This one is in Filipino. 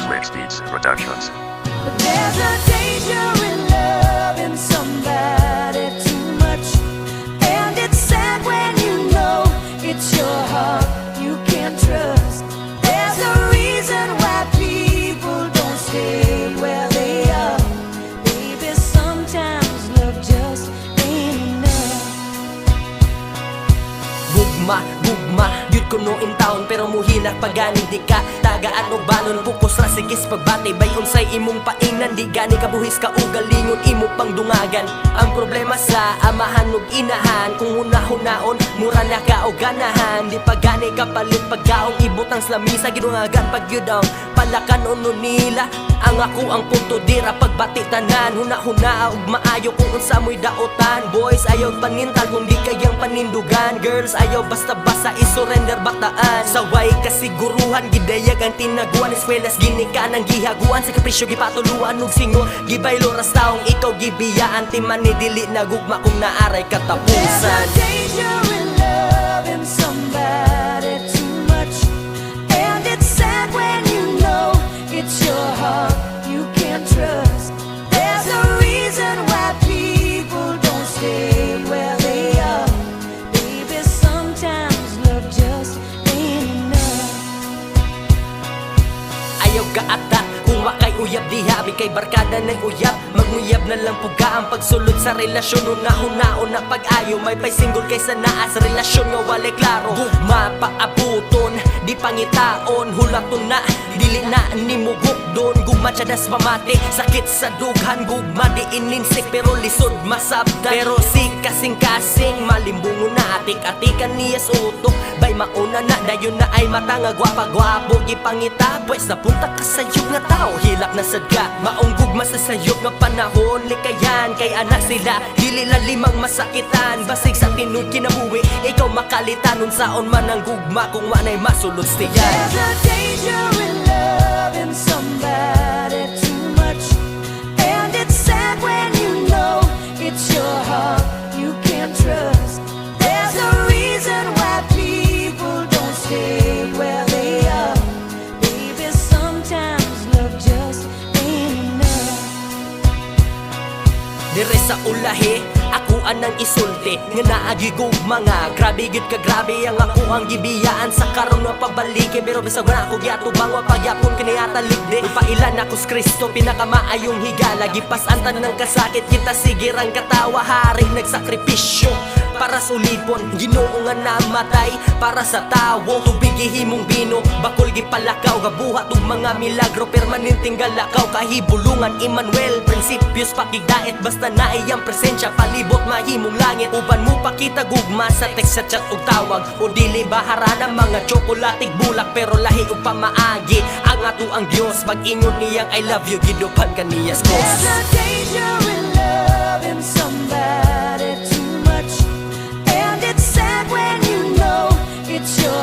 Slicks Beats Productions. But there's a danger in loving somebody too much, and it's sad when you know it's your heart you can't trust. There's a reason why people don't stay where they are. Baby, sometimes love just ain't enough. Gugma, yun ko no in town pero muhinak pagani di ka tagaan o balon bukos ra sigis pagbati bay unsay imong paingnan di gani kabuhis ka ugalingon imo pang dungagan. Ang problema sa amahan ug inahan kung hunahon mura na ka og ganahan di pagani kapalit pagkaong ibutang sa lamisa gidungagan pagyud ang palakan uno nila. Ang ako ang punto dira pagbati tanan huna og maayo kung unsa mo'y daotan. Boys ayaw panintal kung di kayang panindugan. Girls ayaw basta-basta isurrender bataan. Saway kasiguruhan gidayag ang tinaguan. Eswelas ginika ng gihaguan sa kapresyo gipatuluan ug singo gibaylo ras taong ikaw gibiyaan timan ni dili nagugma kung naaray katapusan. There's a danger in loving somebody too much, and it's sad when you know it's your heart you can't trust. There's a reason why people don't stay where they are. Baby, sometimes love just ain't enough. Ayaw ka ata kung wakay uyab diha mi kay barkada ng uyab magmuyab na lang puga ang pagsulod sa relasyon hunaon na pag-ayo may pay single kaysa naa sa relasyon nga walay klaro. Gugma paabuton di pangitaon hulaton na dili na nimugok doon gugma tiyadas pamati sakit sa dughan gugma di ininsik pero lisod masabdan pero si kasing-kasing malimbungo na atik-atikan niyas utok bay mauna na dayon na ay matanga gwapa-gwapo gipangita pwes napunta ka sa yug nga tao hilak na sadka maong gugma sa sayop nga panahon likayan kay anak sila dili na limang masakitan basig sa tinud kinabuhi ikaw makalitan unsaon man ang gugma kung wanay masulod stiyan. There's a danger in loving somebody too much, and it's sad when you know it's your heart you can't trust. There's a reason why people don't stay where they are. Baby, sometimes love just ain't enough. Dire sa ulahi, ako anang isulti nga naagigog mga grabe gid ka grabe ang ako ang gibiyaan sa karon nga pagbalike pero bisag na ako giatubang wa pagyapon kaniata ligde pailan ako sa Kristo pinakamaayong higala gipasantan ng kasakit kita sigirang katawa hari nagsakripisyo para sulipon Ginoo nga namatay para sa tawo tubig gihimong bino bakol gipalakaw gabuhat og mga milagro permanenteng galakaw kahibulungan Emmanuel prinsipyos pakigdait basta naay ang presensya palibot mahimong langit uban mo pakita gugma sa text sa chat ug tawag o dili baharana mga tsokolatig bulak pero lahi ug pamaagi ang ato ang Dios pag-ingon niyang I love you gidupan kaniyas ko. There's a danger in loving somebody too much, and it's sad when you know it's your